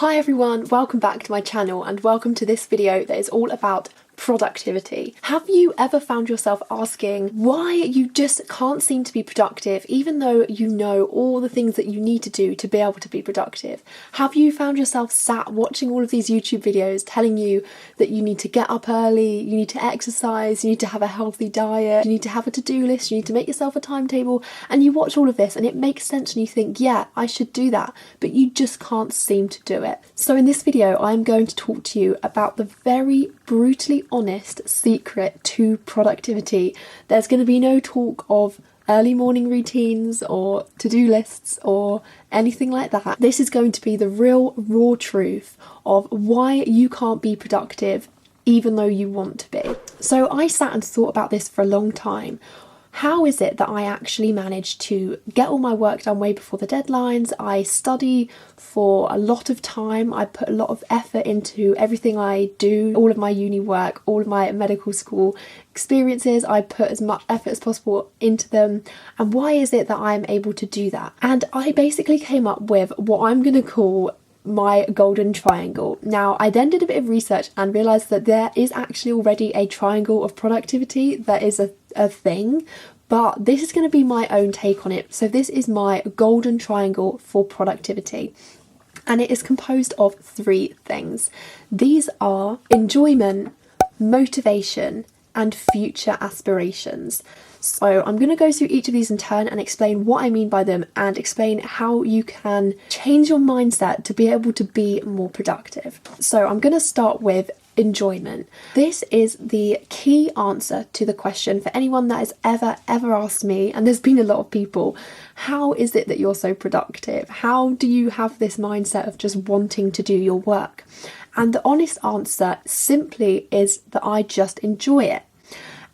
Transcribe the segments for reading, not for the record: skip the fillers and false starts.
Hi everyone, welcome back to my channel and welcome to this video that is all about productivity. Have you ever found yourself asking why you just can't seem to be productive even though you know all the things that you need to do to be able to be productive? Have you found yourself sat watching all of these YouTube videos telling you that you need to get up early, you need to exercise, you need to have a healthy diet, you need to have a to-do list, you need to make yourself a timetable, and you watch all of this and it makes sense and you think, yeah, I should do that, but you just can't seem to do it. So in this video, I'm going to talk to you about the very brutally honest secret to productivity. There's going to be no talk of early morning routines or to-do lists or anything like that. This is going to be the real raw truth of why you can't be productive even though you want to be. So I sat and thought about this for a long time. How is it that I actually manage to get all my work done way before the deadlines? I study for a lot of time. I put a lot of effort into everything I do, all of my uni work, all of my medical school experiences. I put as much effort as possible into them. And why is it that I'm able to do that? And I basically came up with what I'm going to call my golden triangle. Now, I then did a bit of research and realised that there is actually already a triangle of productivity that is a thing, but this is going to be my own take on it. So this is my golden triangle for productivity, and it is composed of three things. These are enjoyment, motivation, and future aspirations. So I'm going to go through each of these in turn and explain what I mean by them and explain how you can change your mindset to be able to be more productive. So I'm going to start with enjoyment. This is the key answer to the question for anyone that has ever asked me, and there's been a lot of people, how is it that you're so productive? How do you have this mindset of just wanting to do your work? And the honest answer simply is that I just enjoy it.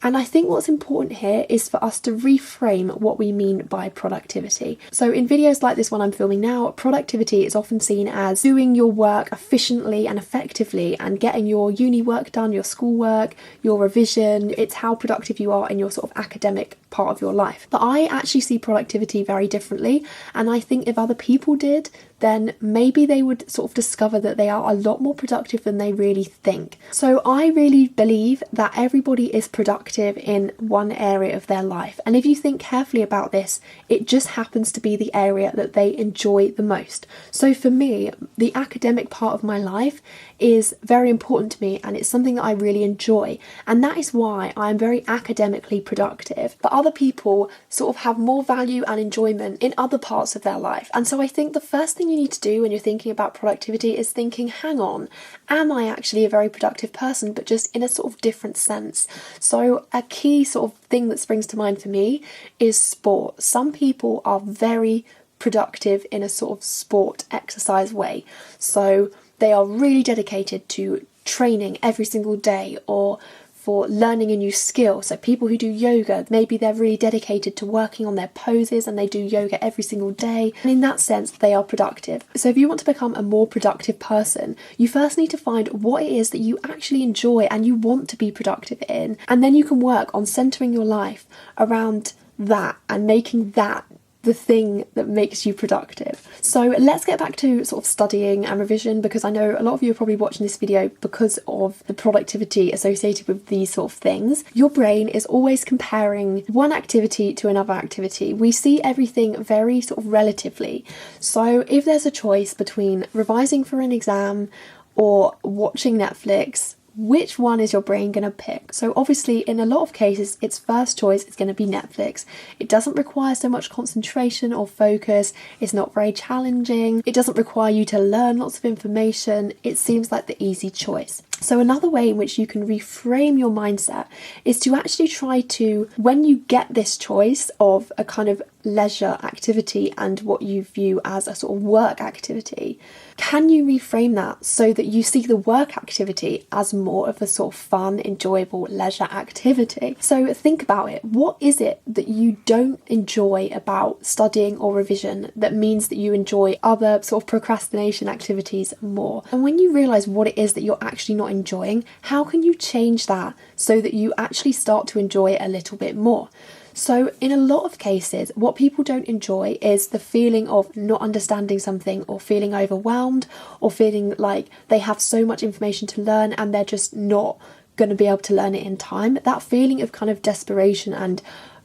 And I think what's important here is for us to reframe what we mean by productivity. So in videos like this one I'm filming now, productivity is often seen as doing your work efficiently and effectively and getting your uni work done, your schoolwork, your revision. It's how productive you are in your sort of academic part of your life. But I actually see productivity very differently, and I think if other people did, then maybe they would sort of discover that they are a lot more productive than they really think. So I really believe that everybody is productive in one area of their life. And if you think carefully about this, it just happens to be the area that they enjoy the most. So for me, the academic part of my life is very important to me and it's something that I really enjoy. And that is why I'm very academically productive. But other people sort of have more value and enjoyment in other parts of their life. And so I think the first thing you need to do when you're thinking about productivity is thinking, hang on, am I actually a very productive person, but just in a sort of different sense? So a key sort of thing that springs to mind for me is sport. Some people are very productive in a sort of sport exercise way. So they are really dedicated to training every single day or for learning a new skill. So people who do yoga, maybe they're really dedicated to working on their poses and they do yoga every single day. And in that sense, they are productive. So if you want to become a more productive person, you first need to find what it is that you actually enjoy and you want to be productive in. And then you can work on centering your life around that and making that the thing that makes you productive. So let's get back to sort of studying and revision, because I know a lot of you are probably watching this video because of the productivity associated with these sort of things. Your brain is always comparing one activity to another activity. We see everything very sort of relatively. So if there's a choice between revising for an exam or watching Netflix, which one is your brain going to pick? So obviously in a lot of cases its first choice is going to be Netflix. It doesn't require so much concentration or focus, it's not very challenging, it doesn't require you to learn lots of information, it seems like the easy choice. So another way in which you can reframe your mindset is to actually try to, when you get this choice of a kind of leisure activity and what you view as a sort of work activity, can you reframe that so that you see the work activity as more of a sort of fun, enjoyable leisure activity? So think about it. What is it that you don't enjoy about studying or revision that means that you enjoy other sort of procrastination activities more? And when you realise what it is that you're actually not enjoying, how can you change that so that you actually start to enjoy it a little bit more? So in a lot of cases, what people don't enjoy is the feeling of not understanding something, or feeling overwhelmed, or feeling like they have so much information to learn and they're just not going to be able to learn it in time. That feeling of kind of desperation and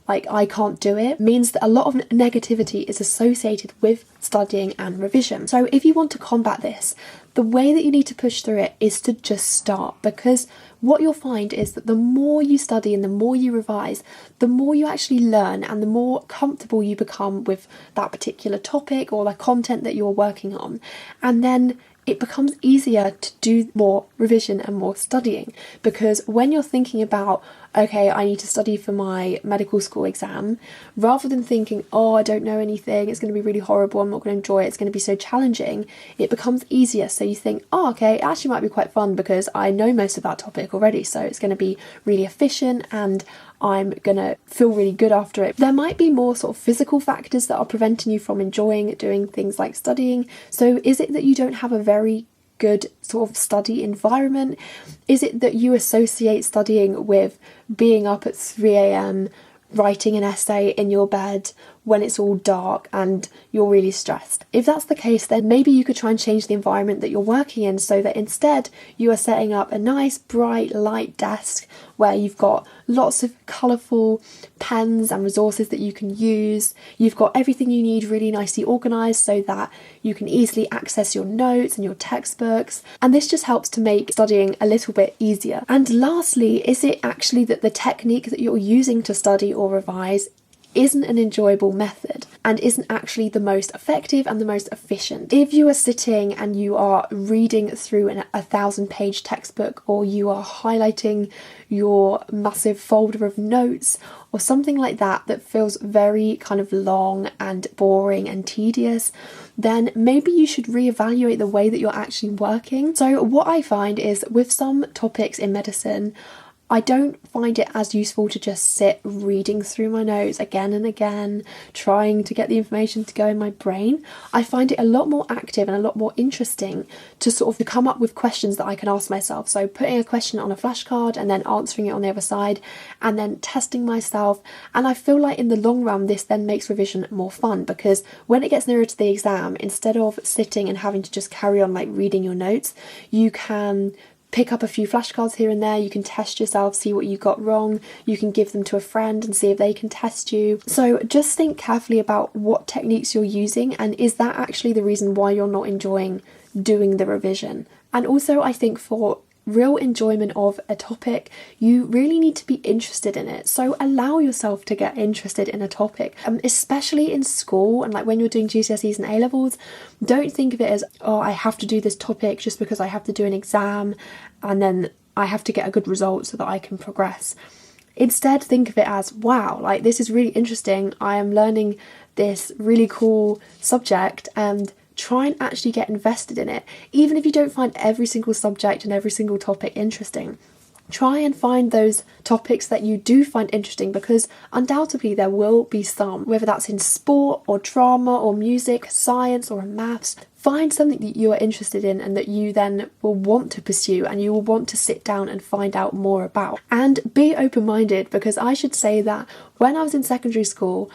like I can't do it means that a lot of negativity is associated with studying and revision. So if you want to combat this, the way that you need to push through it is to just start, because what you'll find is that the more you study and the more you revise, the more you actually learn and the more comfortable you become with that particular topic or the content that you're working on. And then it becomes easier to do more revision and more studying, because when you're thinking about, okay, I need to study for my medical school exam, rather than thinking, oh, I don't know anything, it's going to be really horrible, I'm not going to enjoy it, it's going to be so challenging, it becomes easier. So you think, oh, okay, it actually might be quite fun because I know most of that topic already, so it's going to be really efficient and I'm going to feel really good after it. There might be more sort of physical factors that are preventing you from enjoying doing things like studying. So is it that you don't have a very good sort of study environment? Is it that you associate studying with being up at 3 a.m, writing an essay in your bed when it's all dark and you're really stressed? If that's the case, then maybe you could try and change the environment that you're working in, so that instead you are setting up a nice bright light desk where you've got lots of colourful pens and resources that you can use. You've got everything you need really nicely organised so that you can easily access your notes and your textbooks, and this just helps to make studying a little bit easier. And lastly, is it actually that the technique that you're using to study or revise isn't an enjoyable method and isn't actually the most effective and the most efficient? If you are sitting and you are reading through a 1,000-page textbook, or you are highlighting your massive folder of notes or something like that that feels very kind of long and boring and tedious, then maybe you should reevaluate the way that you're actually working. So what I find is with some topics in medicine, I don't find it as useful to just sit reading through my notes again and again, trying to get the information to go in my brain. I find it a lot more active and a lot more interesting to sort of come up with questions that I can ask myself. So putting a question on a flashcard and then answering it on the other side and then testing myself. And I feel like in the long run, this then makes revision more fun, because when it gets nearer to the exam, instead of sitting and having to just carry on like reading your notes, you can pick up a few flashcards here and there, you can test yourself, see what you got wrong, you can give them to a friend and see if they can test you. So just think carefully about what techniques you're using, and is that actually the reason why you're not enjoying doing the revision? And also I think for real enjoyment of a topic, you really need to be interested in it. So allow yourself to get interested in a topic, especially in school and like when you're doing GCSEs and A-levels. Don't think of it as, oh, I have to do this topic just because I have to do an exam and then I have to get a good result so that I can progress. Instead, think of it as, wow, like this is really interesting. I am learning this really cool subject, and try and actually get invested in it. Even if you don't find every single subject and every single topic interesting, try and find those topics that you do find interesting, because undoubtedly there will be some, whether that's in sport or drama or music, science or maths. Find something that you are interested in and that you then will want to pursue and you will want to sit down and find out more about. And be open-minded, because I should say that when I was in secondary school,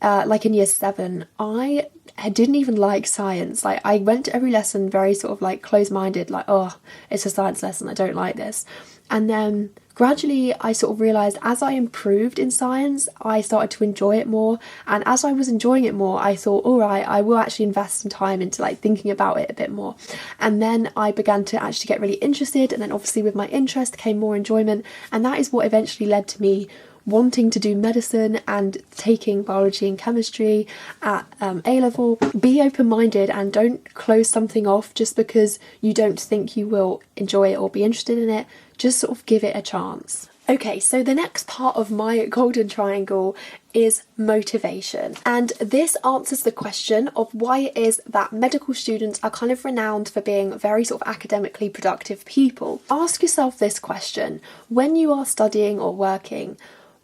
like in year 7, I didn't even like science. Like I went to every lesson very sort of like close-minded, like, oh, it's a science lesson, I don't like this. And then gradually I sort of realised as I improved in science, I started to enjoy it more. And as I was enjoying it more, I thought, all right, I will actually invest some time into like thinking about it a bit more. And then I began to actually get really interested. And then obviously with my interest came more enjoyment. And that is what eventually led to me wanting to do medicine and taking biology and chemistry at A-level. Be open-minded and don't close something off just because you don't think you will enjoy it or be interested in it. Just sort of give it a chance. Okay, so the next part of my golden triangle is motivation. And this answers the question of why it is that medical students are kind of renowned for being very sort of academically productive people. Ask yourself this question: when you are studying or working,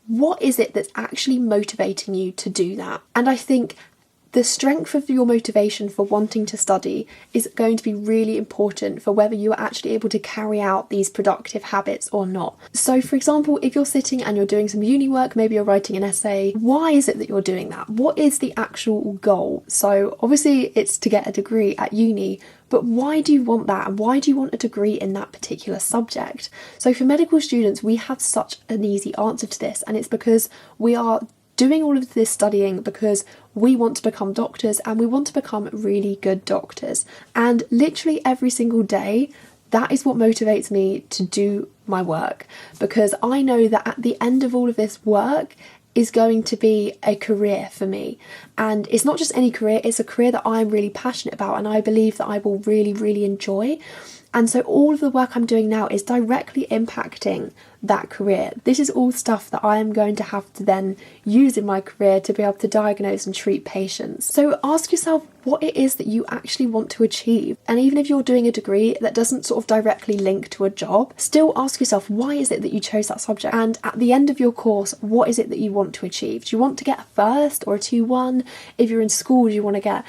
what is it that's actually motivating you to do that? And I think The strength of your motivation for wanting to study is going to be really important for whether you are actually able to carry out these productive habits or not. So for example, if you're sitting and you're doing some uni work, maybe you're writing an essay, why is it that you're doing that? What is the actual goal? So obviously it's to get a degree at uni, but why do you want that? And why do you want a degree in that particular subject? So for medical students, we have such an easy answer to this, and it's because we are doing all of this studying because we want to become doctors and we want to become really good doctors. And literally every single day, that is what motivates me to do my work, because I know that at the end of all of this work is going to be a career for me. And it's not just any career, it's a career that I'm really passionate about and I believe that I will really, really enjoy. And so all of the work I'm doing now is directly impacting that career. This is all stuff that I am going to have to then use in my career to be able to diagnose and treat patients. So ask yourself what it is that you actually want to achieve. And even if you're doing a degree that doesn't sort of directly link to a job, still ask yourself, why is it that you chose that subject? And at the end of your course, what is it that you want to achieve? Do you want to get a first or a 2-1? If you're in school, do you want to get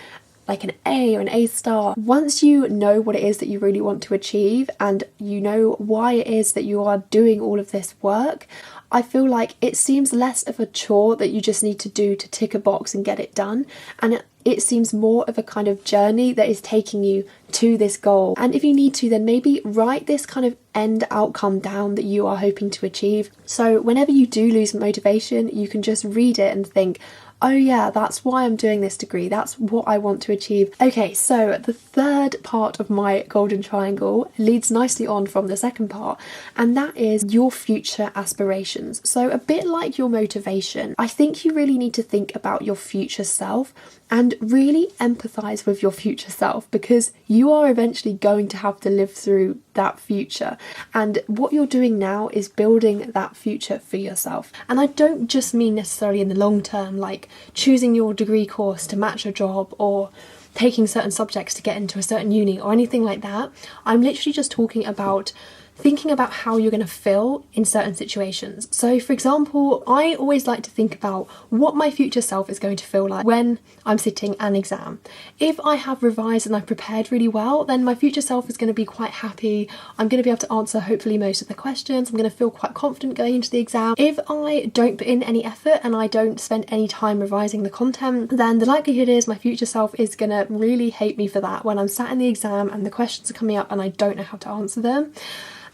like an A or an A star? Once you know what it is that you really want to achieve and you know why it is that you are doing all of this work, I feel like it seems less of a chore that you just need to do to tick a box and get it done, and it seems more of a kind of journey that is taking you to this goal. And if you need to, then maybe write this kind of end outcome down that you are hoping to achieve. So whenever you do lose motivation, you can just read it and think, oh yeah, that's why I'm doing this degree, that's what I want to achieve. Okay, so the third part of my golden triangle leads nicely on from the second part, and that is your future aspirations. So a bit like your motivation, I think you really need to think about your future self and really empathise with your future self, because you are eventually going to have to live through that future, and what you're doing now is building that future for yourself. And I don't just mean necessarily in the long term, like choosing your degree course to match a job or taking certain subjects to get into a certain uni or anything like that. I'm literally just talking about thinking about how you're going to feel in certain situations. So for example, I always like to think about what my future self is going to feel like when I'm sitting an exam. If I have revised and I've prepared really well, then my future self is going to be quite happy. I'm going to be able to answer hopefully most of the questions. I'm going to feel quite confident going into the exam. If I don't put in any effort and I don't spend any time revising the content, then the likelihood is my future self is going to really hate me for that when I'm sat in the exam and the questions are coming up and I don't know how to answer them.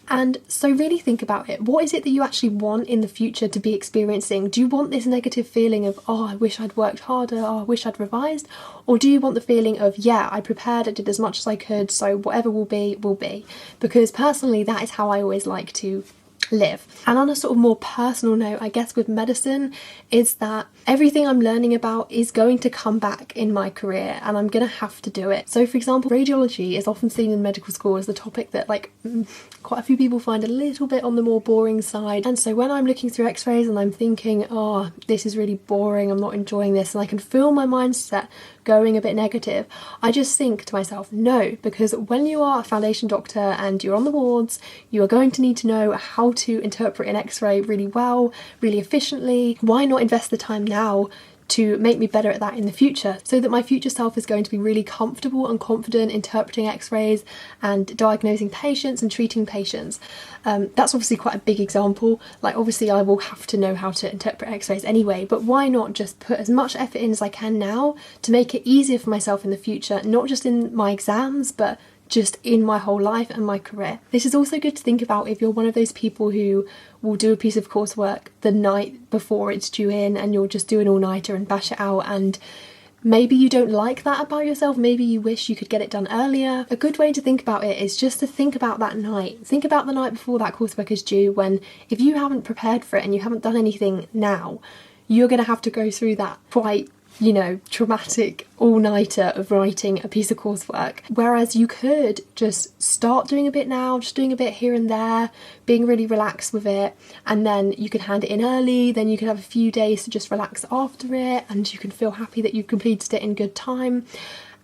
And so really think about it. What is it that you actually want in the future to be experiencing? Do you want this negative feeling of, oh, I wish I'd worked harder, oh, I wish I'd revised? Or do you want the feeling of, yeah, I prepared, I did as much as I could, so whatever will be, will be? Because personally, that is how I always like to live. And on a sort of more personal note, I guess with medicine, is that everything I'm learning about is going to come back in my career and I'm going to have to do it. So for example, radiology is often seen in medical school as the topic that quite a few people find a little bit on the more boring side. And so when I'm looking through x-rays and I'm thinking, oh, this is really boring, I'm not enjoying this, and I can feel my mindset going a bit negative, I just think to myself, no, because when you are a foundation doctor and you're on the wards, you are going to need to know how to interpret an x-ray really well, really efficiently. Why not invest the time now to make me better at that in the future, so that my future self is going to be really comfortable and confident interpreting x-rays and diagnosing patients and treating patients. That's obviously quite a big example. Like obviously I will have to know how to interpret x-rays anyway, but why not just put as much effort in as I can now to make it easier for myself in the future, not just in my exams, but just in my whole life and my career. This is also good to think about if you're one of those people who will do a piece of coursework the night before it's due in and you'll just do an all-nighter and bash it out, and maybe you don't like that about yourself, maybe you wish you could get it done earlier. A good way to think about it is just to think about that night. Think about the night before that coursework is due, when if you haven't prepared for it and you haven't done anything now, you're going to have to go through that quite traumatic all-nighter of writing a piece of coursework. Whereas you could just start doing a bit now, just doing a bit here and there, being really relaxed with it, and then you could hand it in early, then you could have a few days to just relax after it, and you can feel happy that you completed it in good time.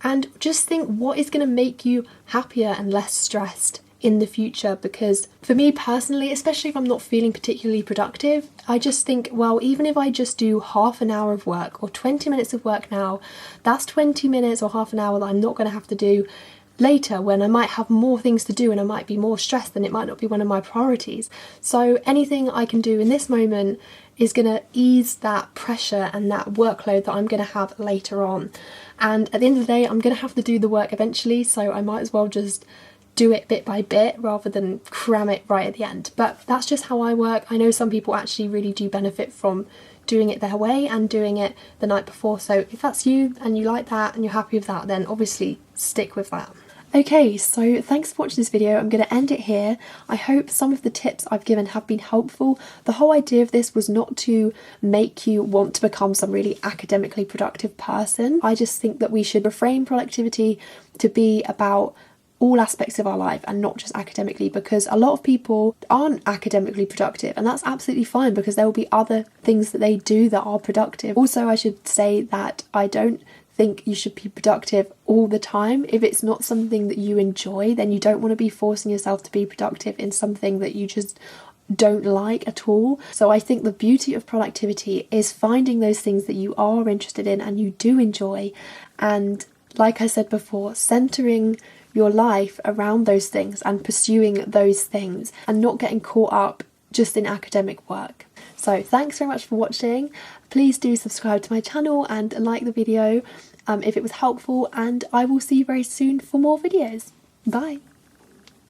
And just think, what is going to make you happier and less stressed in the future, because for me personally, especially if I'm not feeling particularly productive, I just think, well, even if I just do half an hour of work or 20 minutes of work now, that's 20 minutes or half an hour that I'm not going to have to do later when I might have more things to do and I might be more stressed and it might not be one of my priorities. So anything I can do in this moment is going to ease that pressure and that workload that I'm going to have later on. And at the end of the day, I'm going to have to do the work eventually, so I might as well just do it bit by bit rather than cram it right at the end. But that's just how I work. I know some people actually really do benefit from doing it their way and doing it the night before. So if that's you and you like that and you're happy with that, then obviously stick with that. Okay, so thanks for watching this video. I'm going to end it here. I hope some of the tips I've given have been helpful. The whole idea of this was not to make you want to become some really academically productive person. I just think that we should reframe productivity to be about all aspects of our life and not just academically, because a lot of people aren't academically productive, and that's absolutely fine because there will be other things that they do that are productive. Also, I should say that I don't think you should be productive all the time. If it's not something that you enjoy, then you don't want to be forcing yourself to be productive in something that you just don't like at all. So I think the beauty of productivity is finding those things that you are interested in and you do enjoy, and like I said before, centering your life around those things and pursuing those things and not getting caught up just in academic work. So thanks very much for watching. Please do subscribe to my channel and like the video if it was helpful, and I will see you very soon for more videos. Bye.